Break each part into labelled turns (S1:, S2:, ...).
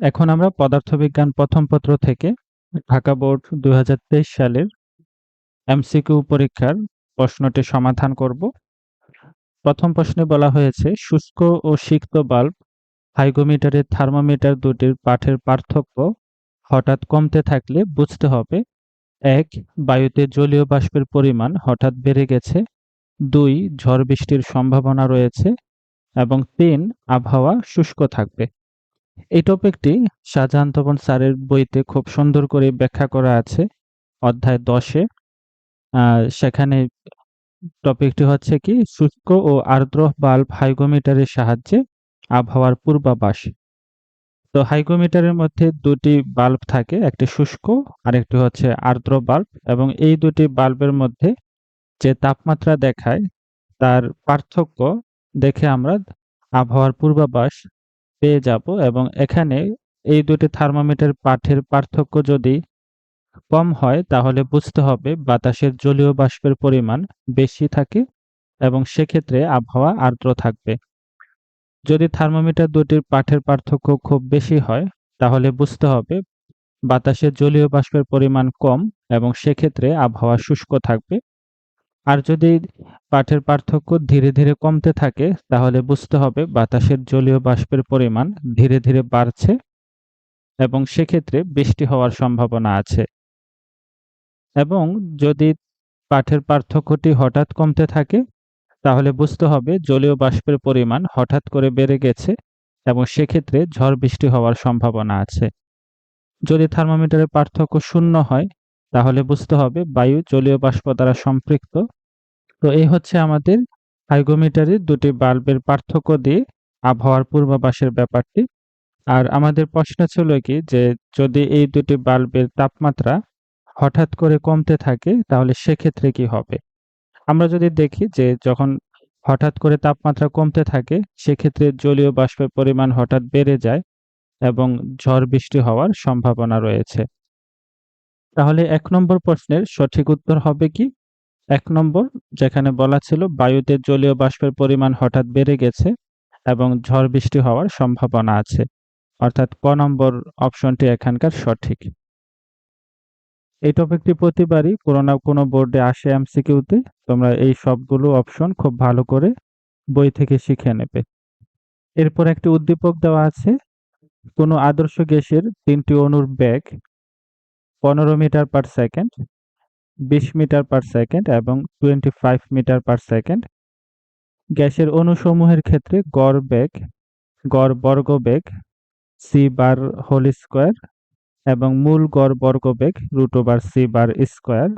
S1: এখন আমরা পদার্থবিজ্ঞান প্রথম পত্র থেকে ঢাকা বোর্ড ২০২৩ সালের এমসিকিউ পরীক্ষার প্রশ্নটি সমাধান করব। প্রথম প্রশ্নে বলা হয়েছে শুষ্ক ও সিক্ত বাল্ব হাইগোমিটারের থার্মোমিটার দুটির পাঠের পার্থক্য হঠাৎ কমতে থাকলে বুঝতে হবে: ১. বায়ুতে জলীয় বাষ্পের পরিমাণ হঠাৎ বেড়ে গেছে। ২. ঝড় বৃষ্টির সম্ভাবনা রয়েছে এবং ৩. আবহাওয়া শুষ্ক থাকবে। এই টপিকটি শাহজাহান তপন স্যারের বইতে খুব সুন্দর করে ব্যাখ্যা করা আছে অধ্যায় 10-এ। সেখানে টপিকটি হচ্ছে কি শুষ্ক ও আর্দ্র বাল্ব হাইগোমিটারের সাহায্যে আবহাওয়ার পূর্বাভাস। তো হাইগোমিটারের মধ্যে দুটি বাল্ব থাকে, একটি শুষ্ক আর একটি হচ্ছে আর্দ্র বাল্ব, এবং এই দুটি বাল্বের মধ্যে যে তাপমাত্রা দেখায় তার পার্থক্য দেখে আমরা আবহাওয়ার পূর্বাভাস পেয়ে যাব। এবং এখানে এই দুটি থার্মোমিটার পাঠের পার্থক্য যদি কম হয় তাহলে বুঝতে হবে বাতাসের জলীয় বাষ্পের পরিমাণ বেশি থাকে এবং সেক্ষেত্রে আবহাওয়া আর্দ্র থাকবে। যদি থার্মোমিটার দুটির পাঠের পার্থক্য খুব বেশি হয় তাহলে বুঝতে হবে বাতাসের জলীয় বাষ্পের পরিমাণ কম এবং সেক্ষেত্রে আবহাওয়া শুষ্ক থাকবে। আর যদি পাঠের পার্থক্য ধীরে ধীরে কমতে থাকে তাহলে বুঝতে হবে বাতাসের জলীয় বাষ্পের পরিমাণ ধীরে ধীরে বাড়ছে এবং সেক্ষেত্রে বৃষ্টি হওয়ার সম্ভাবনা আছে। এবং যদি পাঠের পার্থক্যটি হঠাৎ কমতে থাকে তাহলে বুঝতে হবে জলীয় বাষ্পের পরিমাণ হঠাৎ করে বেড়ে গেছে এবং সেক্ষেত্রে ঝড় বৃষ্টি হওয়ার সম্ভাবনা আছে। যদি থার্মোমিটারের পার্থক্য শূন্য হয় তাহলে বুঝতে হবে বায়ু জলীয় বাষ্প দ্বারা সম্পৃক্ত। তো এই হচ্ছে আমাদের হাইগোমিটারের দুটি বাল্বের পার্থক্য দিয়ে আবহাওয়ার পূর্বাভাসের ব্যাপারটি। আর আমাদের প্রশ্ন ছিল কি যে যদি এই দুটি বাল্বের তাপমাত্রা হঠাৎ করে কমতে থাকে তাহলে সেক্ষেত্রে কি হবে। আমরা যদি দেখি যে যখন হঠাৎ করে তাপমাত্রা কমতে থাকে সেক্ষেত্রে জলীয় বাষ্পের পরিমাণ হঠাৎ বেড়ে যায় এবং ঝড় বৃষ্টি হওয়ার সম্ভাবনা রয়েছে। তাহলে ১ নম্বর প্রশ্নের সঠিক উত্তর হবে কি? ১ নম্বর, যেখানে বলা ছিল বায়ুতে জলীয় বাষ্পের পরিমাণ হঠাৎ বেড়ে গেছে এবং ঝড় বৃষ্টি হওয়ার সম্ভাবনা আছে, অর্থাৎ ক নম্বর অপশনটি এখানকার সঠিক। এই টপিকটি প্রতিবারই কোনো না কোনো বোর্ডে আসে এমসিকিউতে। তোমরা এই সবগুলো অপশন খুব ভালো করে বই থেকে শিখে নেবে। এরপর একটি উদ্দীপক দেওয়া আছে, কোনো আদর্শ গ্যাসের ৩টি অণুর বেগ ১৫ metre per second, ২০ metre per second এবং 25 মিটার পার সেকেন্ড। গ্যাসের অণুসমূহের ক্ষেত্রে গড় বর্গ বেগ সি বার হোল স্কোয়ার এবং মূল গড় বর্গ বেগ √c বার স্কোয়ার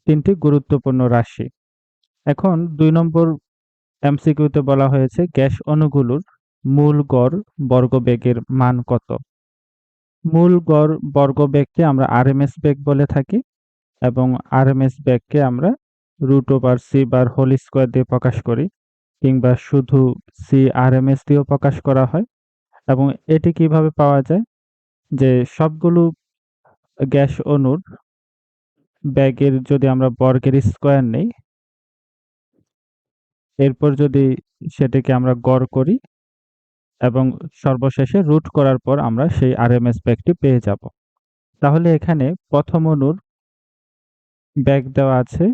S1: তিনটি গুরুত্বপূর্ণ রাশি। এখন ২ নম্বর এমসিকিউতে বলা হয়েছে গ্যাস অণুগুলোর মূল গড় বর্গবেগের মান কত। মূল গড় বর্গবেগকে আমরা আরএমএস বেগ বলে থাকি এবং আরএমএস বেগকে আমরা √c বার হোল স্কোয়ার দিয়ে প্রকাশ করি, কিংবা শুধু সি আরএমএস দিয়েও প্রকাশ করা হয়। এবং এটি কিভাবে পাওয়া যায়, যে সবগুলো গ্যাস অণুর ব্যাগের যদি আমরা বর্গের স্কোয়ার নেই, এরপর যদি সেটিকে আমরা গড় করি এবং সর্বশেষে রুট করার পর আমরা সেই আরএমএস ব্যাগটি পেয়ে যাব। তাহলে এখানে প্রথম অণুর ব্যাগ দেওয়া আছে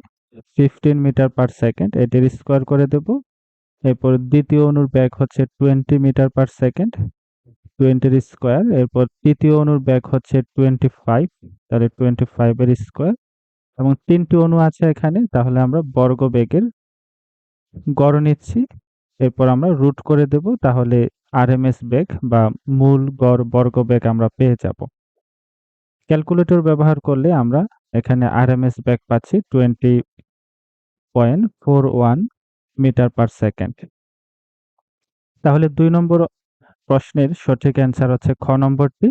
S1: 15 মিটার পার সেকেন্ড, এটির স্কোয়ার করে দেব। এরপর দ্বিতীয় অণুর ব্যাগ হচ্ছে 20 মিটার পার সেকেন্ড, 20 এর স্কোয়ার। এরপর তৃতীয় অণুর ব্যাগ হচ্ছে 25, তাহলে 25 এর স্কোয়ার। এবং 3টি অণু আছে এখানে, তাহলে আমরা বর্গ বেগের গড় নিচ্ছি, এরপর আমরা রুট করে দেব, তাহলে আরএমএস বেগ বা মূল গড় বর্গ বেগ আমরা পেয়ে যাব। ক্যালকুলেটর ব্যবহার করলে আমরা এখানে আরএমএস বেগ পাচ্ছি 20.41 মিটার পার সেকেন্ড। তাহলে 2 নম্বর প্রশ্নের সঠিক অ্যান্সার হচ্ছে খ নম্বরটি,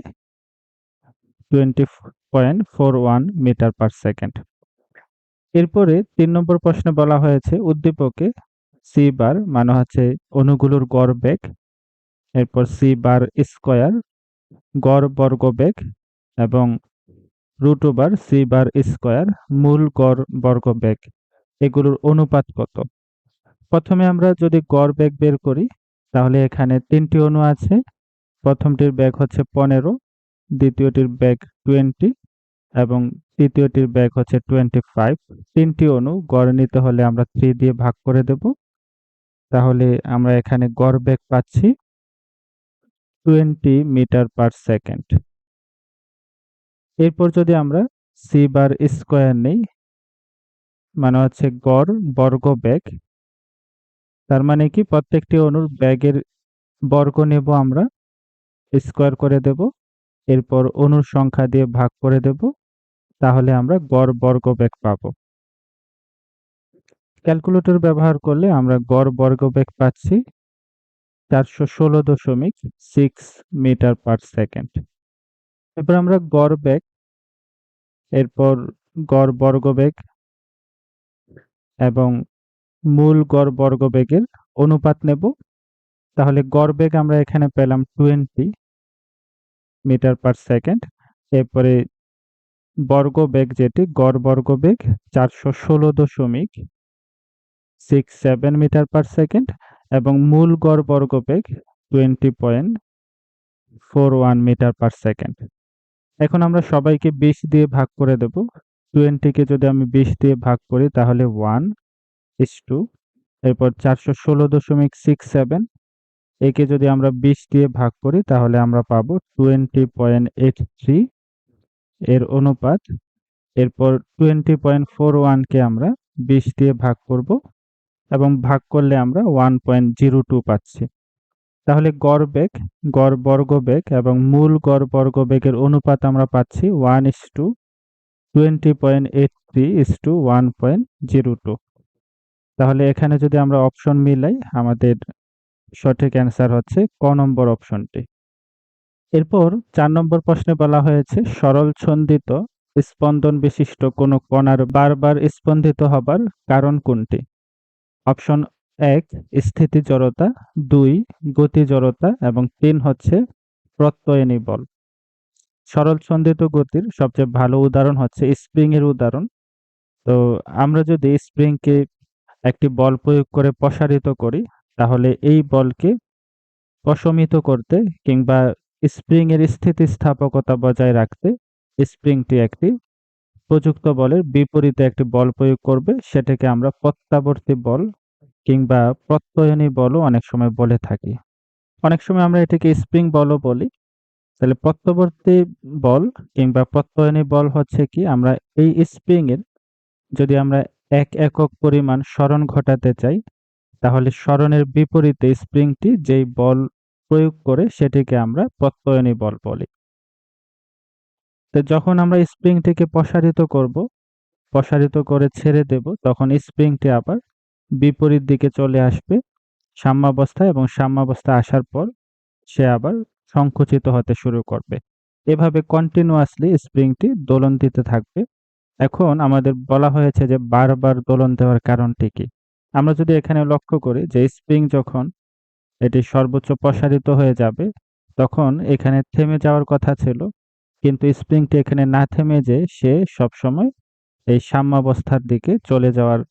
S1: 20.41 মিটার পার সেকেন্ড। এরপরে 3 নম্বর প্রশ্নে বলা হয়েছে উদ্দীপকে সি বার মানে হচ্ছে অণুগুলোর গড় বেগ, এরপর সি বার স্কোয়ার গড় বর্গ বেগ এবং √c বার স্কোয়ার মূল গড় বর্গ বেগ, এগুলোর অনুপাত কত। প্রথমে আমরা যদি গড় বেগ বের করি তাহলে এখানে 3টি অণু আছে, প্রথমটির বেগ হচ্ছে 15, দ্বিতীয়টির বেগ 20 এবং তৃতীয়টির বেগ হচ্ছে 25। তিনটি অণু গড় নিতে হলে আমরা 3 দিয়ে ভাগ করে দেব। তাহলে আমরা এখানে গড় বেগ পাচ্ছি 20 মিটার পার সেকেন্ড। এরপর যদি আমরা সি বার স্কয়ার নেই, মানে হচ্ছে গড় বর্গ বেগ, তার মানে কি প্রত্যেকটি অণুর বেগের বর্গ নেব আমরা, স্কয়ার করে দেব, এরপর অণুর সংখ্যা দিয়ে ভাগ করে দেব, তাহলে আমরা গড় বর্গ বেগ পাবো। ক্যালকুলেটর ব্যবহার করলে আমরা গড় বর্গ বেগ পাচ্ছি 416.6 মিটার পার সেকেন্ড। এরপর আমরা গড় বেগ, এরপর গড় বর্গ বেগ এবং মূল গড় বর্গ বেগের অনুপাত নেব। তাহলে গড় বেগ আমরা এখানে পেলাম 20 মিটার পার সেকেন্ড। এরপরে বর্গ বেগ যেটি গড় বর্গ বেগ 416.67 মিটার পার সেকেন্ড এবং মূল গড় বর্গ বেগ 20.41 মিটার পার সেকেন্ড। এখন আমরা সবাইকে 20 দিয়ে ভাগ করে দেব। 20 কে যদি আমি 20 দিয়ে ভাগ করি তাহলে 1:2। এরপর 416.67 একে যদি আমরা 20 দিয়ে ভাগ করি তাহলে আমরা পাবো 20.83 এর অনুপাত। এরপর 20.41 কে আমরা 20 দিয়ে ভাগ করব এবং ভাগ করলে আমরা 1.02 পাচ্ছি। তাহলে গড় বেগ, গড় বর্গ বেগ এবং মূল গড় বর্গ বেগের অনুপাত আমরা পাচ্ছি 1:20.83:1.02। তাহলে এখানে যদি আমরা অপশন মিলাই আমাদের সঠিক অ্যান্সার হচ্ছে ক নম্বর অপশনটি। এরপর 4 নম্বর প্রশ্নে বলা হয়েছে সরল ছন্দিত স্পন্দন বিশিষ্ট কোনো কণার বারবার স্পন্দিত হবার কারণ কোনটি? অপশন 1 স্থিতি জড়তা, 2 গতি জড়তা এবং 3 হচ্ছে প্রত্যয়নী বল। সরল ছন্দিত গতির সবচেয়ে ভালো উদাহরণ হচ্ছে স্প্রিং এর উদাহরণ। তো আমরা যদি স্প্রিংকে একটি বল প্রয়োগ করে প্রসারিত করি তাহলে এই বলকে প্রশমিত করতে কিংবা স্প্রিং এর স্থিতিস্থাপকতা বজায় রাখতে স্প্রিংটি একটি প্রযুক্ত বলের বিপরীতে একটি বল প্রয়োগ করবে, সেটাকে আমরা প্রত্যাবর্তী বল কিংবা প্রত্যয়নী বলও অনেক সময় বলে থাকি। অনেক সময় আমরা এটাকে স্প্রিং বলও বলি। তাহলে প্রত্যাবর্তী বল কিংবা প্রত্যয়নী বল হচ্ছে কি, আমরা এই স্প্রিং এর যদি আমরা 1 একক পরিমাণ সরণ ঘটাতে চাই তাহলে সরণের বিপরীতে স্প্রিংটি যেই বল প্রয়োগ করে সেটিকে আমরা প্রত্যয়নী বল বলি। তো যখন আমরা স্প্রিংটিকে প্রসারিত করব, প্রসারিত করে ছেড়ে দেব, তখন স্প্রিংটি আবার বিপরীত দিকে চলে আসবে সাম্যাবস্থায় এবং সাম্যাবস্থায় আসার পর সে আবার সংকুচিত হতে শুরু করবে। এভাবে কন্টিনিউয়াসলি স্প্রিংটি দোলন দিতে থাকবে। এখন আমাদের বলা হয়েছে যে বারবার দোলন দেওয়ার কারণটি কি? আমরা যদি এখানে লক্ষ্য করি যে স্প্রিং যখন এটি সর্বোচ্চ প্রসারিত হয়ে যাবে তখন এখানে থেমে যাওয়ার কথা ছিল, কিন্তু স্প্রিংটি এখানে না থেমে যেয়ে সে সবসময় এই সাম্যাবস্থার দিকে চলে যাওয়ার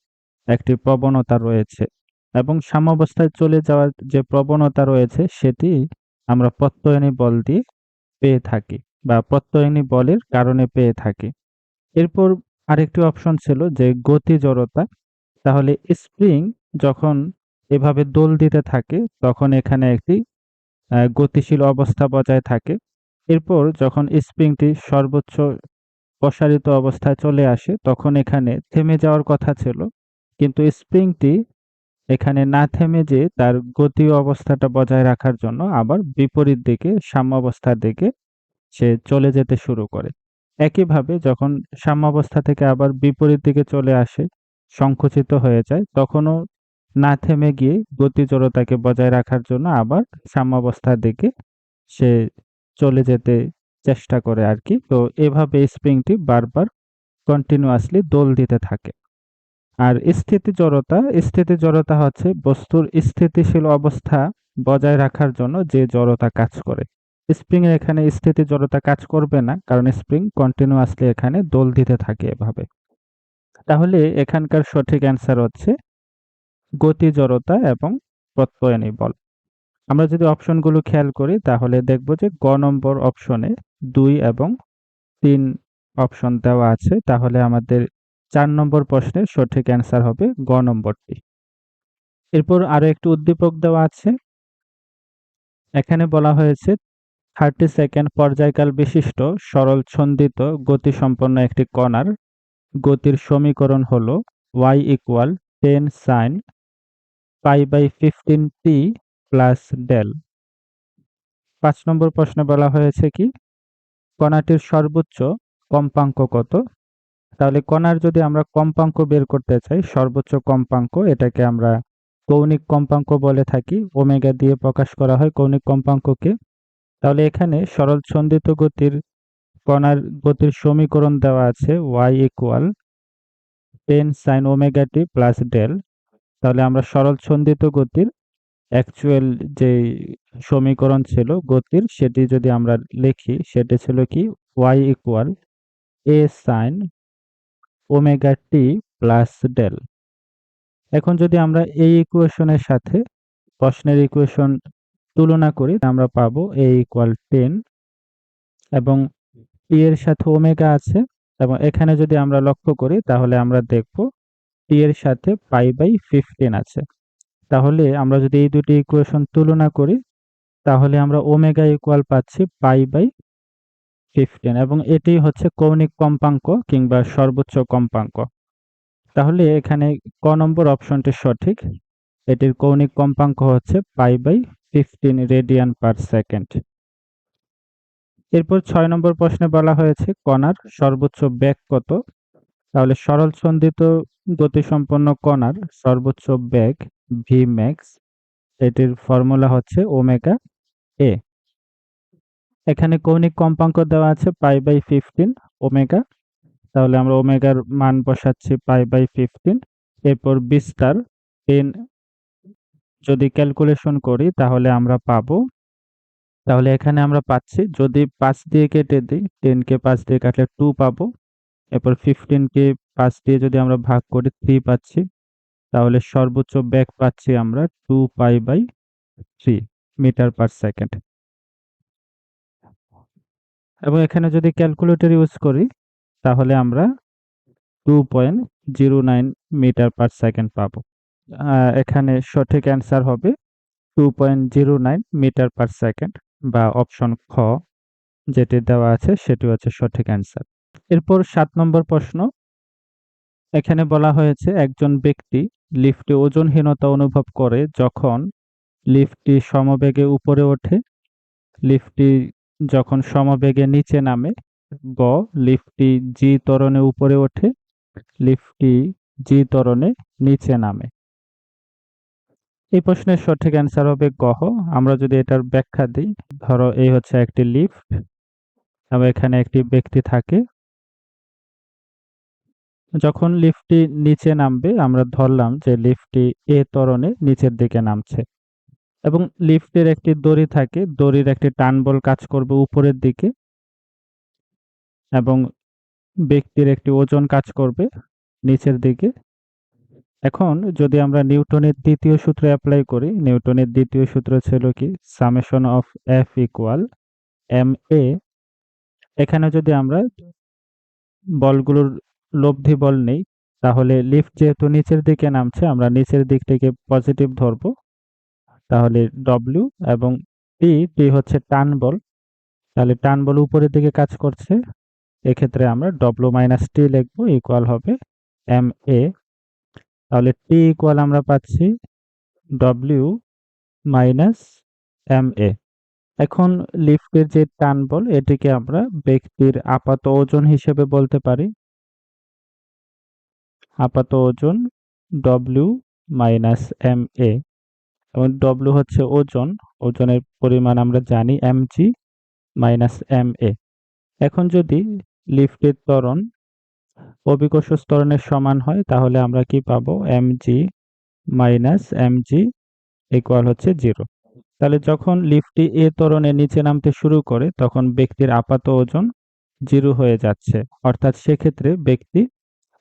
S1: একটি প্রবণতা রয়েছে এবং সাম্যাবস্থায় চলে যাওয়ার যে প্রবণতা রয়েছে সেটি আমরা প্রত্যয়নী বল দিয়ে পেয়ে থাকি বা প্রত্যয়নী বলের কারণে পেয়ে থাকি। এরপর আরেকটি অপশন ছিল যে গতি জড়তা। তাহলে স্প্রিং যখন এভাবে দোল দিতে থাকে তখন এখানে একটি গতিশীল অবস্থা বজায় থাকে। এরপর যখন স্প্রিংটি সর্বোচ্চ প্রসারিত অবস্থায় চলে আসে তখন এখানে থেমে যাওয়ার কথা ছিল, কিন্তু স্প্রিংটি এখানে না থেমে যেয়ে তার গতি অবস্থাটা বজায় রাখার জন্য আবার বিপরীত দিকে সাম্যাবস্থার দিকে সে চলে যেতে শুরু করে। একইভাবে যখন সাম্যাবস্থা থেকে আবার বিপরীত দিকে চলে আসে, সংকুচিত হয়ে যায়, তখনও না থেমে গিয়ে গতি জড়তাকে বজায় রাখার জন্য আবার সাম্যাবস্থার দিকে সে চলে যেতে চেষ্টা করে আর কি। তো এভাবে স্প্রিংটি বারবার কন্টিনিউয়াসলি দোল দিতে থাকে। আর স্থিতি জড়তা হচ্ছে বস্তুর স্থিতিশীল অবস্থা বজায় রাখার জন্য যে জড়তা কাজ করে। স্প্রিং এর এখানে স্থিতি জড়তা কাজ করবে না, কারণ স্প্রিং কন্টিনিউয়াসলি এখানে দোল দিতে থাকে এভাবে। তাহলে এখানকার সঠিক অ্যান্সার হচ্ছে গতি জড়তা এবং প্রত্যয়নী বল। আমরা যদি অপশনগুলো খেয়াল করি তাহলে দেখব যে গ নম্বর অপশনে 2 এবং 3 অপশন দেওয়া আছে, তাহলে আমাদের 4 নম্বর প্রশ্নের সঠিক অ্যান্সার হবে গ নম্বরটি। এরপর আরো একটি উদ্দীপক দেওয়া আছে। এখানে বলা হয়েছে 30 সেকেন্ড পর্যায়কাল বিশিষ্ট সরল ছন্দিত গতিসম্পন্ন একটি কণার গতির সমীকরণ হলো y = 10 sin π/15t plus del. 5 নম্বর প্রশ্নে বলা হয়েছে কি কণাটির সর্বোচ্চ কম্পাঙ্ক কত? তাহলে কণার যদি আমরা কম্পাঙ্ক বের করতে চাই, সর্বোচ্চ কম্পাঙ্ক, এটাকে আমরা কৌণিক কম্পাঙ্ক বলে থাকি, ওমেগা দিয়ে প্রকাশ করা হয় কৌণিক কম্পাঙ্ককে। তাহলে এখানে সরল ছন্দিত গতির কণার গতির সমীকরণ দেওয়া আছে y = 10 sin ωt plus del. তাহলে আমরা সরল ছন্দিত গতির অ্যাকচুয়াল যে সমীকরণ ছিল গতির, সেটি যদি আমরা লিখি সেটি ছিল কি y = a sin ωt plus del. এখন যদি আমরা এই ইকুয়েশনের সাথে প্রশ্নের ইকুয়েশন তুলনা করি, আমরা পাবো a = 10 এবং t এর সাথে ওমেগা আছে, এবং এখানে যদি আমরা লক্ষ্য করি তাহলে আমরা দেখব t এর সাথে π/15 আছে। তাহলে আমরা যদি এই দুটি ইকুয়েশন তুলনা করি তাহলে আমরা ওমেগা ইকুয়াল পাচ্ছি π/15 এবং এটি হচ্ছে কৌণিক কম্পাঙ্ক কিংবা সর্বোচ্চ কম্পাঙ্ক। তাহলে এখানে ক নম্বর অপশনটি সঠিক, এটির কৌণিক কম্পাঙ্ক হচ্ছে π/15 রেডিয়ান পার সেকেন্ড। এরপর 6 নম্বর প্রশ্নে বলা হয়েছে কণার সর্বোচ্চ বেগ কত? তাহলে সরল ছন্দিত গতিসম্পন্ন কণার সর্বোচ্চ বেগ vmax, এটির ফর্মুলা হচ্ছে ওমেগা a। এখানে কৌণিক কম্পাঙ্ক দেওয়া আছে π/15 ওমেগা, তাহলে আমরা ওমেগার মান বসাচ্ছি π/15। এরপর বিস্তার 10 যদি ক্যালকুলেশন করি তাহলে আমরা পাবো, তাহলে এখানে আমরা পাচ্ছি যদি 5 দিয়ে কেটে দিই, 10 কে 5 দিয়ে কাটলে 2 পাবো। এরপর 15 কে 5 দিয়ে যদি আমরা ভাগ করি 3 পাচ্ছি, তাহলে সর্বোচ্চ বেগ পাচ্ছি আমরা 2π/3 মিটার পার সেকেন্ড। এবং এখানে যদি ক্যালকুলেটর ইউজ করি তাহলে আমরা 2.09 মিটার পার সেকেন্ড পাবো। এখানে সঠিক অ্যান্সার হবে 2.09 মিটার পার সেকেন্ড, বা অপশন খ যেটি দেওয়া আছে সেটি হচ্ছে সঠিক অ্যান্সার। এরপর 7 নম্বর প্রশ্ন। এখানে বলা হয়েছে একজন ব্যক্তি লিফটে ওজনহীনতা অনুভব করে যখন লিফটটি সমবেগে উপরে ওঠে, লিফটটি যখন সমবেগে নিচে নামে। গ, লিফটটি জি ত্বরণে উপরে ওঠে, লিফটটি জি ত্বরণে নিচে নামে। এই প্রশ্নের সঠিক অ্যান্সার হবে গহ। আমরা যদি এটার ব্যাখ্যা দিই, ধরো এই হচ্ছে একটি লিফট এবং এখানে একটি ব্যক্তি থাকে। যখন লিফটটি নিচে নামবে আমরা ধরলাম যে লিফটটি এ ত্বরণে নিচের দিকে নামছে, এবং লিফটের একটি দড়ি থাকে, দড়ির একটি টান বল কাজ করবে উপরের দিকে, এবং ব্যক্তির একটি ওজন কাজ করবে নিচের দিকে। এখন যদি আমরা নিউটনের দ্বিতীয় সূত্র অ্যাপ্লাই করি, নিউটনের দ্বিতীয় সূত্র ছিল কি summation of F equal M A. এখানে যদি আমরা বলগুলোর লব্ধি বল নেই, তাহলে লিফট যেহেতু নিচের দিকে নামছে আমরা নিচের দিকটিকে পজিটিভ ধরবো, তাহলে ডব্লিউ এবং টি হচ্ছে টান বল, তাহলে টান বল উপরের দিকে কাজ করছে, এক্ষেত্রে আমরা ডব্লিউ মাইনাস টি লিখবো, ইকুয়াল হবে এম এ। তাহলে টি ইকুয়াল আমরা পাচ্ছি ডব্লিউ মাইনাস এম এ। এখন লিফটের যে টান বল এটিকে আমরা ব্যক্তির আপাত ওজন হিসেবে বলতে পারি, আপাত ওজন ডব্লিউ মাইনাস এম এ, এবং ডব্লিউ হচ্ছে ওজন, ওজনের পরিমাণ আমরা জানি এমজি মাইনাস এম এ। এখন যদি লিফটের ত্বরণ অভিকর্ষ ত্বরণের সমান হয় তাহলে আমরা কি পাবো, এমজি মাইনাস এমজি ইকুয়াল হচ্ছে 0। তাহলে যখন লিফটটি এ ত্বরণে নিচে নামতে শুরু করে তখন ব্যক্তির আপাত ওজন 0 হয়ে যাচ্ছে, অর্থাৎ সেক্ষেত্রে ব্যক্তি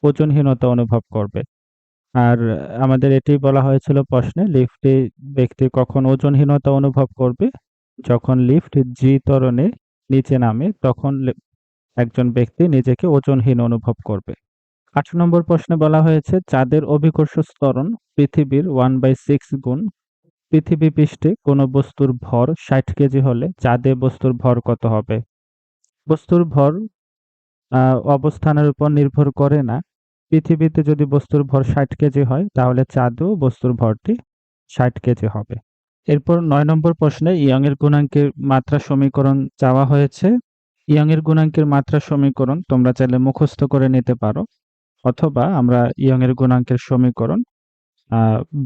S1: ওজনহীনতা অনুভব করবে। আর আমাদের এটি বলা হয়েছিল প্রশ্নে, লিফটে ব্যক্তি কখন ওজনহীনতা অনুভব করবে? যখন লিফট জি ত্বরণে নিচে নামে তখন একজন ব্যক্তি নিজেকে ওজনহীন অনুভব করবে। ৮ নম্বর প্রশ্নে বলা হয়েছে চাঁদের অভিকর্ষ ত্বরণ পৃথিবীর 1/6 গুণ। পৃথিবী পৃষ্ঠে কোনো বস্তুর ভর ৬০ কেজি হলে চাঁদে বস্তুর ভর কত হবে? বস্তুর ভর অবস্থানের উপর নির্ভর করে না। পৃথিবীতে যদি বস্তুর ভর ৬০ কেজি হয় তাহলে চাঁদেও বস্তুর ভরটি ৬০ কেজি হবে। এরপর ৯ নম্বর প্রশ্নে ইয়ং এর গুণাঙ্কের মাত্রা সমীকরণ চাওয়া হয়েছে। ইয়ং এর গুণাঙ্কের মাত্রা সমীকরণ তোমরা চাইলে মুখস্থ করে নিতে পারো, অথবা আমরা ইয়ং এর গুণাঙ্কের সমীকরণ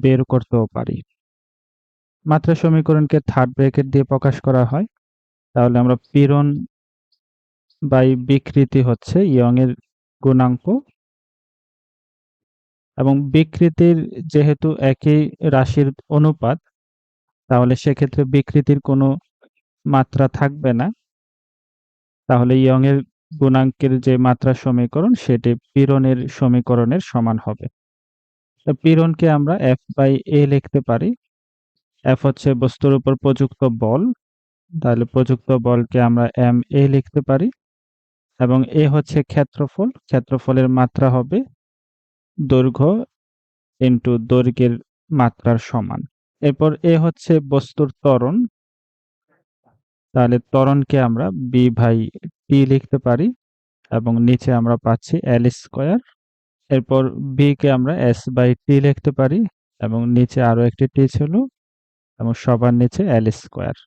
S1: বের করতেও পারি। মাত্রা সমীকরণকে থার্ড ব্র্যাকেট দিয়ে প্রকাশ করা হয়। তাহলে আমরা পীড়ন বাই বিকৃতি হচ্ছে ইয়ং এর গুণাঙ্ক, এবং বিকৃতির যেহেতু একই রাশির অনুপাত, তাহলে সেক্ষেত্রে বিকৃতির কোনো মাত্রা থাকবে না। তাহলে ইয়ং এর গুণাঙ্কের যে মাত্রা সমীকরণ সেটি পীড়নের সমীকরণের সমান হবে। তো পীড়নকে আমরা এফ বাই এ লিখতে পারি। এফ হচ্ছে বস্তুর উপর প্রযুক্ত বল, তাহলে প্রযুক্ত বলকে আমরা এম এ লিখতে পারি, এবং এ হচ্ছে ক্ষেত্রফল, ক্ষেত্রফলের মাত্রা হবে দৈর্ঘ্য ইন্টু দৈর্ঘ্যের মাত্রার সমান। এরপর এ হচ্ছে বস্তুর ত্বরণ, তাহলে ত্বরণকে আমরা বি বাই টি লিখতে পারি, এবং নিচে আমরা পাচ্ছি এল স্কোয়ার। এরপর বি কে আমরা এস বাই টি লিখতে পারি, এবং নিচে আরো একটি টি ছিল, এবং সবার নিচে এল স্কোয়ার।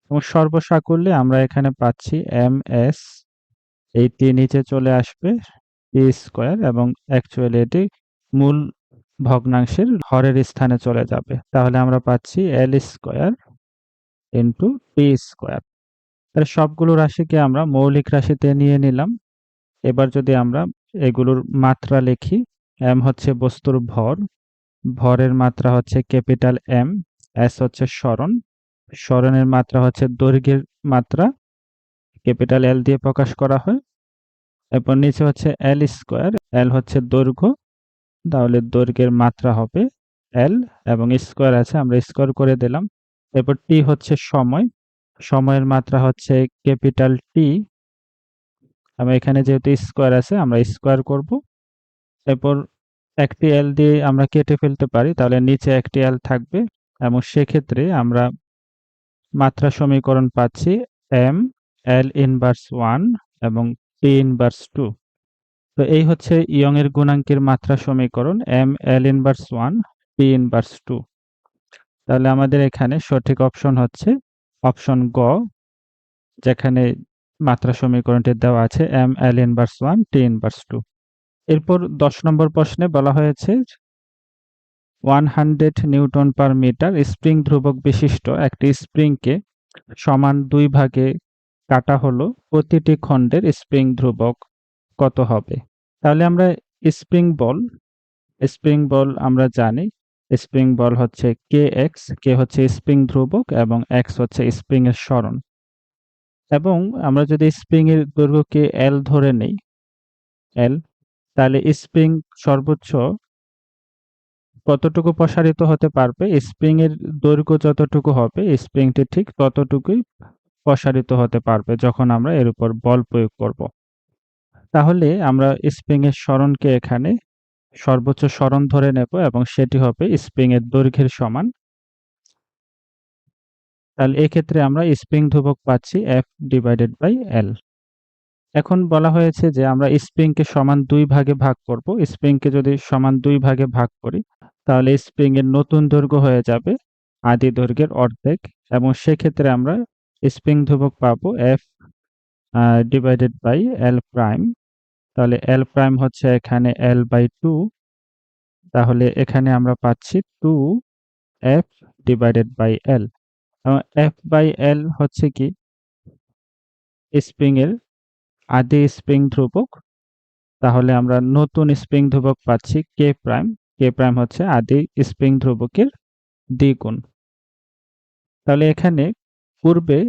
S1: এবং সর্বসাকুল্যে আমরা এখানে পাচ্ছি এম এস, এই টি নিচে চলে আসবে টি স্কোয়ার, এবং অ্যাকচুয়ালি এটি মূল ভগ্নাংশের হরের স্থানে চলে যাবে। তাহলে আমরা পাচ্ছি এল স্কোয়ার ইন্টু টি স্কোয়ার। তাহলে সবগুলো রাশিকে আমরা মৌলিক রাশিতে নিয়ে নিলাম। এবার যদি আমরা এগুলোর মাত্রা লিখি, এম হচ্ছে বস্তুর ভর, ভরের মাত্রা হচ্ছে ক্যাপিটাল এম, এস হচ্ছে সরণ, সরণের মাত্রা হচ্ছে দৈর্ঘ্যের মাত্রা, ক্যাপিটাল এল দিয়ে প্রকাশ করা হয়। এরপর নিচে হচ্ছে এল স্কোয়ার, এল হচ্ছে দৈর্ঘ্য, তাহলে দৈর্ঘ্যের মাত্রা হবে এল, এবং স্কোয়ার আছে আমরা স্কোয়ার করে দিলাম। এরপর টি হচ্ছে সময়, সময়ের মাত্রা হচ্ছে ক্যাপিটাল টি, আমরা এখানে যেহেতু স্কোয়ার আছে আমরা স্কোয়ার করব। এরপর একটি এল দিয়ে আমরা কেটে ফেলতে পারি, তাহলে নিচে একটি এল থাকবে, এবং সেক্ষেত্রে আমরা মাত্রা সমীকরণ পাচ্ছি এম এল ইনভার্স 1 এবং টি ইনভার্স 2। তো এই হচ্ছে ইয়ং এর গুণাঙ্কের মাত্রা সমীকরণ M L inverse 1 T inverse 2। তাহলে আমাদের এখানে সঠিক অপশন হচ্ছে অপশন গ, যেখানে মাত্রা সমীকরণটি দেওয়া আছে M L inverse 1 T inverse 2। এরপর 10 নম্বর প্রশ্নে বলা হয়েছে 100 নিউটন পার মিটার স্প্রিং ধ্রুবক বিশিষ্ট একটি স্প্রিংকে সমান 2 ভাগে কাটা হলো, প্রতিটি খণ্ডের স্প্রিং ধ্রুবক কত হবে? তাহলে আমরা স্প্রিং বল আমরা জানি, স্প্রিং বল হচ্ছে কে এক্স, কে হচ্ছে স্প্রিং ধ্রুবক এবং এক্স হচ্ছে স্প্রিং এর সরণ। এবং আমরা যদি স্প্রিং এর দৈর্ঘ্যকে এল ধরে নেই, এল, তাহলে স্প্রিং সর্বোচ্চ কতটুকু প্রসারিত হতে পারবে? স্প্রিং এর দৈর্ঘ্য যতটুকু হবে স্প্রিংটি ঠিক ততটুকুই প্রসারিত হতে পারবে যখন আমরা এর উপর বল প্রয়োগ করব। তাহলে আমরা স্প্রিং এর সরণকে এখানে সর্বোচ্চ সরণ ধরে নেব, এবং সেটি হবে স্প্রিং এর দৈর্ঘ্যের সমান। তাহলে এক্ষেত্রে আমরা স্প্রিং ধ্রুবক পাচ্ছি এফ ডিভাইডেড বাই এল। এখন বলা হয়েছে যে আমরা স্প্রিংকে সমান 2 ভাগে ভাগ করব। স্প্রিংকে যদি সমান 2 ভাগে ভাগ করি তাহলে স্প্রিং এর নতুন দৈর্ঘ্য হয়ে যাবে আদি দৈর্ঘ্যের অর্ধেক, এবং সেক্ষেত্রে আমরা স্প্রিং ধ্রুবক পাবো F divided by L prime. তাহলে এল প্রাইম হচ্ছে এখানে এল বাই 2, তাহলে এখানে আমরা পাচ্ছি 2 F divided by L. F by L হচ্ছে কি স্প্রিং এর আদি স্প্রিং ধ্রুবক, তাহলে আমরা নতুন স্প্রিং ধ্রুবক পাচ্ছি কে প্রাইম, কে প্রাইম হচ্ছে আদি স্প্রিং ধ্রুবকের দ্বিগুণ। তাহলে এখানে পূর্বে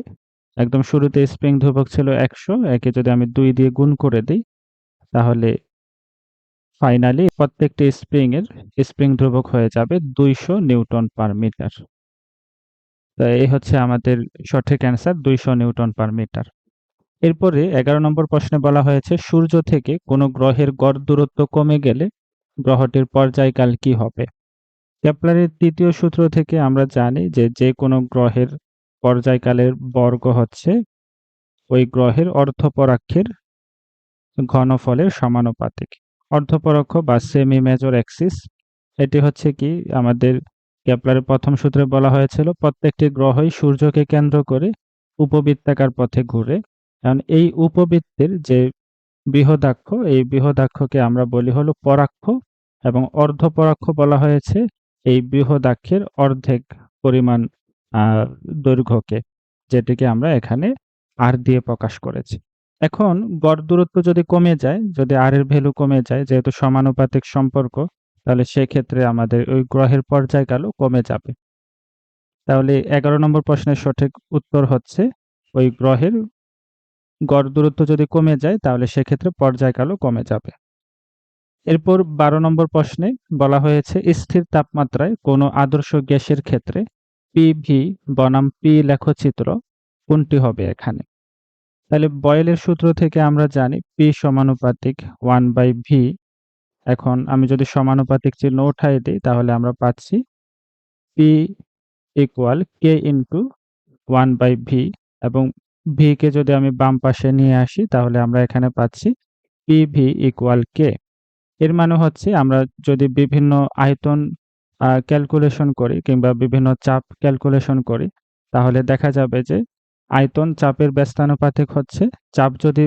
S1: একদম শুরুতে স্প্রিং ধ্রুবক ছিল 100, একে যদি আমি 2 দিয়ে গুণ করে দিই তাহলে ফাইনালি প্রত্যেকটি স্প্রিং ধ্রুবক হয়ে যাবে 200 নিউটন পার মিটার। তো এই হচ্ছে আমাদের সঠিক অ্যান্সার 200 নিউটন পার মিটার। এরপরে 11 নম্বর প্রশ্নে বলা হয়েছে সূর্য থেকে কোনো গ্রহের গড় দূরত্ব কমে গেলে গ্রহটির পর্যায়কাল কি হবে? কেপলারের তৃতীয় সূত্র থেকে আমরা জানি যে কোনো গ্রহের পর্যায়কালের বর্গ হচ্ছে ওই গ্রহের অর্ধপরাক্ষের ঘনফলের সমানুপাতিক। অর্ধপরক্ষ বা সেমি মেজর অ্যাক্সিস এটি হচ্ছে কি আমাদের কেপলারের প্রথম সূত্রে বলা হয়েছিল প্রত্যেকটি গ্রহই সূর্যকে কেন্দ্র করে উপবৃত্তাকার পথে ঘুরে। কারণ এই উপবৃত্তের যে বৃহদাক্ষ এই বৃহদাক্ষকে আমরা বলি হলো পরাক্ষ এবং অর্ধপরাক্ষ বলা হয়েছে এই বৃহদাক্ষের অর্ধেক পরিমাণ দৈর্ঘ্যকে, যেটিকে আমরা এখানে আর দিয়ে প্রকাশ করেছি। এখন গড় দূরত্ব যদি কমে যায়, যদি আর এর ভ্যালু কমে যায়, যেহেতু সমানুপাতিক সম্পর্ক, তাহলে সেক্ষেত্রে আমাদের ওই গ্রহের পর্যায়কালও কমে যাবে। তাহলে 11 নম্বর প্রশ্নের সঠিক উত্তর হচ্ছে ওই গ্রহের গড় দূরত্ব যদি কমে যায় তাহলে সেক্ষেত্রে পর্যায়কালও কমে যাবে। এরপর 12 নম্বর প্রশ্নে বলা হয়েছে স্থির তাপমাত্রায় কোনো আদর্শ গ্যাসের ক্ষেত্রে পিভি বনাম পি লেখচিত্র কোনটি হবে এখানে? তাহলে বয়েলের সূত্র থেকে আমরা জানি পি সমানুপাতিক 1/ভি। এখন আমি যদি সমানুপাতিক চিহ্ন উঠাই দিই তাহলে আমরা পাচ্ছি পি ইকুয়াল কে ইন্টু 1/ভি এবং ভি কে যদি আমি বাম পাশে নিয়ে আসি তাহলে আমরা এখানে পাচ্ছি পিভি ইকুয়াল কে। এর মানে হচ্ছে আমরা যদি বিভিন্ন আয়তন ক্যালকুলেশন করি কিংবা বিভিন্ন চাপ ক্যালকুলেশন করি তাহলে দেখা যাবে যে আয়তন চাপের ব্যস্তানুপাতিক হচ্ছে। চাপ যদি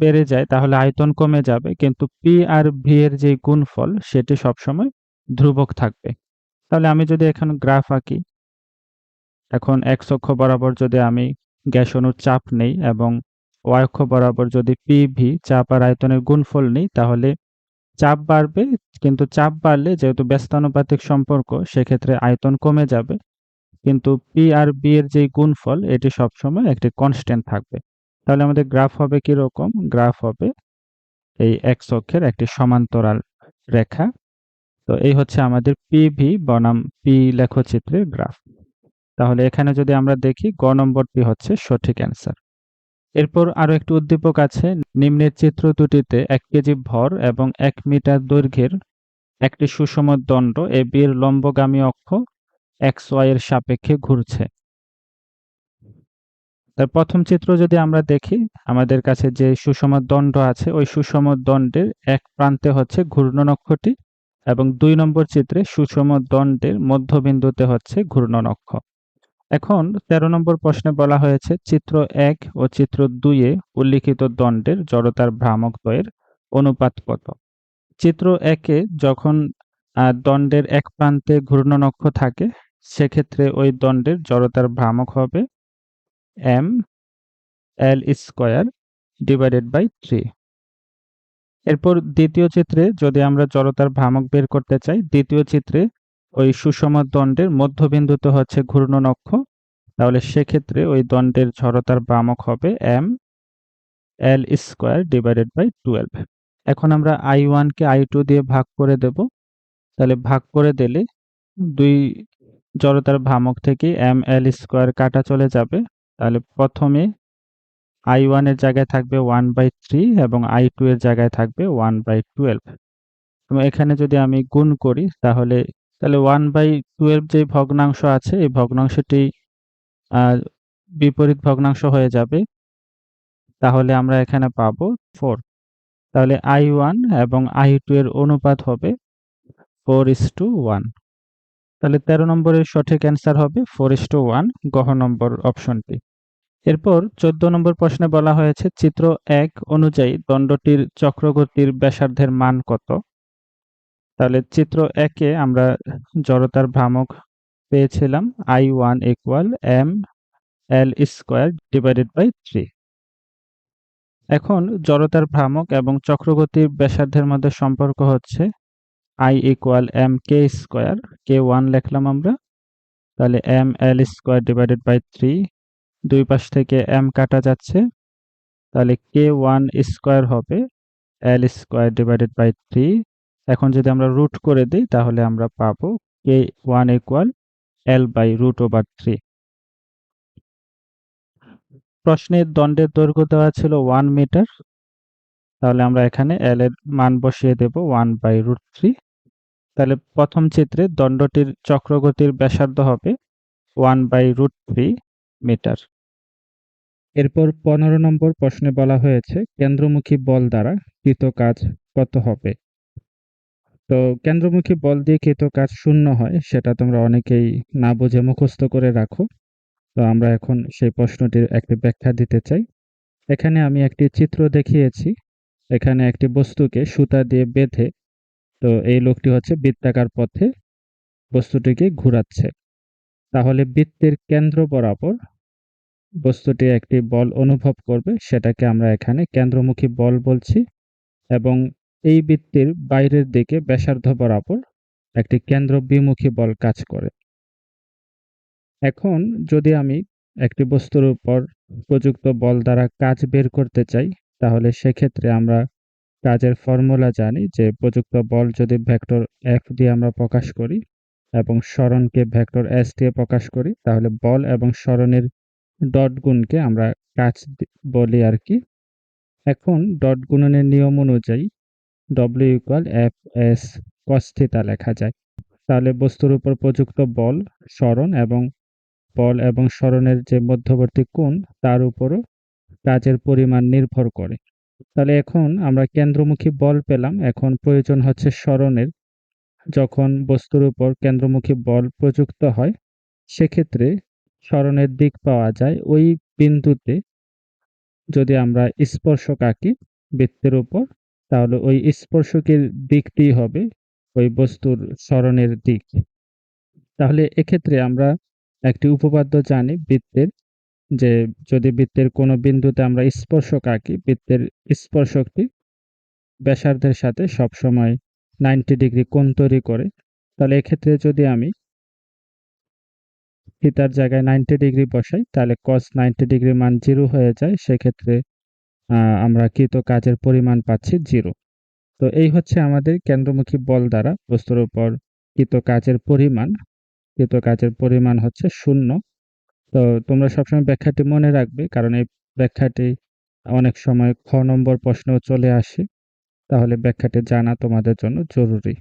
S1: বেড়ে যায় তাহলে আয়তন কমে যাবে, কিন্তু পি আর ভি এর যে গুণফল সেটি সবসময় ধ্রুবক থাকবে। তাহলে আমি যদি এখানে গ্রাফ আঁকি, এখন এক্স অক্ষ বরাবর যদি আমি গ্যাস অণুর চাপ নেই এবং ওয়াই অক্ষ বরাবর যদি পিভি চাপ আর আয়তনের গুণফল নেই তাহলে চাপ বাড়বে, কিন্তু চাপ বাড়লে যেহেতু ব্যস্তানুপাতিক সম্পর্ক সেক্ষেত্রে আয়তন কমে যাবে, কিন্তু পি আর বি এর যে গুণফল এটি সবসময় একটি কনস্ট্যান্ট থাকবে। তাহলে আমাদের গ্রাফ হবে কি রকম? গ্রাফ হবে এই এক্স অক্ষের একটি সমান্তরাল রেখা। তো এই হচ্ছে আমাদের পিভি বনাম পি লেখচিত্রের গ্রাফ। তাহলে এখানে যদি আমরা দেখি গ নম্বরটি হচ্ছে সঠিক অ্যান্সার। এরপর আরো একটি উদ্দীপক আছে, নিম্নের চিত্র দুটিতে 1 কেজি ভর এবং 1 মিটার দৈর্ঘ্যের একটি সুষম দণ্ড AB এর লম্বগামী অক্ষ XY এর সাপেক্ষে ঘুরছে। তার প্রথম চিত্র যদি আমরা দেখি, আমাদের কাছে যে সুষম দণ্ড আছে ওই সুষম দণ্ডের এক প্রান্তে হচ্ছে ঘূর্ণন অক্ষটি এবং 2 নম্বর চিত্রে সুষম দণ্ডের মধ্যবিন্দুতে হচ্ছে ঘূর্ণন অক্ষ। এখন 13 নম্বর প্রশ্নে বলা হয়েছে চিত্র 1 ও চিত্র 2 এ উল্লিখিত দণ্ডের জড়তার ভ্রামক দ্বয়ের অনুপাত কত? চিত্র 1 এ যখন দণ্ডের এক প্রান্তে ঘূর্ণন অক্ষ থাকে সেক্ষেত্রে ওই দণ্ডের জড়তার ভ্রামক হবে mL² / 3। এরপর দ্বিতীয় চিত্রে যদি আমরা জড়তার ভ্রামক বের করতে চাই, দ্বিতীয় চিত্রে ওই সুষম দণ্ডের মধ্যবিন্দুতে হচ্ছে ঘূর্ণন অক্ষ, তাহলে সেক্ষেত্রে ওই দণ্ডের জড়তার ভ্রামক হবে mL²/12। এখন আমরা I1 কে I2 দিয়ে ভাগ করে দেব। তাহলে ভাগ করে দিলে দুই জড়তার ভ্রামক থেকে mL² কাটা চলে যাবে। তাহলে প্রথমে I1 এর জায়গায় থাকবে 1/3 এবং I2 এর জায়গায় থাকবে 1/12। এবং এখানে যদি আমি গুণ করি তাহলে 1/12 যে ভগ্নাংশ আছে এই ভগ্নাংশটি বিপরীত ভগ্নাংশ হয়ে যাবে। তাহলে আমরা এখানে পাবো 4। তাহলে I1 এবং I2 এর অনুপাত হবে 4:1। তাহলে 13 নম্বরের সঠিক অ্যান্সার হবে 4:1, গহ নম্বর অপশনটি। এরপর 14 নম্বর প্রশ্নে বলা হয়েছে চিত্র 1 অনুযায়ী দণ্ডটির চক্রগতির ব্যাসার্ধের মান কত? তাহলে চিত্র 1 এ আমরা জড়তার ভ্রামক পেয়েছিলাম I1 = mL²/3। এখন জড়তার ভ্রামক এবং চক্রগতির ব্যাসার্ধের মধ্যে সম্পর্ক হচ্ছে I = mk², k1 লিখলাম আমরা। তাহলে mL²/3, দুই পাশ থেকে m কাটা যাচ্ছে, তাহলে k1² হবে l স্কয়ার ডিভাইডেড বাই 3। এখন যদি আমরা রুট করে দিই তাহলে আমরা পাবো k1 equal l by root over 3। প্রশ্নের দণ্ডের দৈর্ঘ্য দেওয়া ছিল 1 মিটার, তাহলে আমরা এখানে l এর মান বসিয়ে দেব 1 বাই রুট 3। তাহলে প্রথম চিত্রে দণ্ডটির চক্রগতির ব্যাসার্ধ হবে 1 বাই রুট 3 মিটার। এরপর 15 নম্বর প্রশ্নে বলা হয়েছে কেন্দ্রমুখী বল দ্বারা কৃত কাজ কত হবে। তো কেন্দ্রমুখী বল দিয়ে কৃত কাজ শূন্য হয়, সেটা তোমরা অনেকেই না বুঝে মুখস্থ করে রাখো। তো আমরা এখন সেই প্রশ্নটির একটি ব্যাখ্যা দিতে চাই। এখানে আমি একটি চিত্র দেখিয়েছি। এখানে একটি বস্তুকে সুতা দিয়ে বেঁধে, তো এই লোকটি হচ্ছে বৃত্তাকার পথে বস্তুটিকে ঘুরাচ্ছে। তাহলে বৃত্তের কেন্দ্র বরাবর বস্তুটি একটি বল অনুভব করবে, সেটাকে আমরা এখানে কেন্দ্রমুখী বল বলছি। এবং এই বৃত্তের বাইরের দিকে ব্যাসার্ধ বরাবর একটি কেন্দ্র বিমুখী বল কাজ করে। এখন যদি আমি একটি বস্তুর উপর প্রযুক্ত বল দ্বারা কাজ বের করতে চাই, তাহলে সেক্ষেত্রে আমরা কাজের ফর্মুলা জানি যে প্রযুক্ত বল যদি ভেক্টর F দিয়ে আমরা প্রকাশ করি এবং সরণকে ভেক্টর S দিয়ে প্রকাশ করি, তাহলে বল এবং সরণের ডট গুণকে আমরা কাজ বলি আর কি। এখন ডট গুণনের নিয়ম অনুযায়ী W equal Fs cos theta লেখা যায়। তাহলে বস্তুর উপর প্রযুক্ত বল, সরণ এবং বল এবং সরণের যে মধ্যবর্তী কোণ, তার উপরও কাজের পরিমাণ নির্ভর করে। তাহলে এখন আমরা কেন্দ্রমুখী বল পেলাম, এখন প্রয়োজন হচ্ছে সরণের। যখন বস্তুর উপর কেন্দ্রমুখী বল প্রযুক্ত হয়, সেক্ষেত্রে সরণের দিক পাওয়া যায় ওই বিন্দুতে। যদি আমরা স্পর্শক আঁকি বৃত্তের উপর, তাহলে ওই স্পর্শকের দিকটি হবে ওই বস্তুর সরণের দিক। তাহলে এক্ষেত্রে আমরা একটি উপপাদ্য জানি বৃত্তের, যে যদি বৃত্তের কোনো বিন্দুতে আমরা স্পর্শক আঁকি, বৃত্তের স্পর্শকটি ব্যাসার্ধের সাথে সবসময় 90 ডিগ্রি কোণ তৈরি করে। তাহলে এক্ষেত্রে যদি আমি থিতার জায়গায় 90 ডিগ্রি বসাই, তাহলে cos 90 ডিগ্রি মান 0 হয়ে যায়। সেক্ষেত্রে আমরা কৃত কাজের পরিমাণ পাচ্ছি 0। তো এই হচ্ছে আমাদের কেন্দ্রমুখী বল দ্বারা বস্তুর উপর কৃত কাজের পরিমাণ। কৃত কাজের পরিমাণ হচ্ছে 0। তো তোমরা সবসময় ব্যাখ্যাটি মনে রাখবে, কারণ এই ব্যাখ্যাটি অনেক সময় খ নম্বর প্রশ্নেও চলে আসে। তাহলে ব্যাখ্যাটি জানা তোমাদের জন্য জরুরি।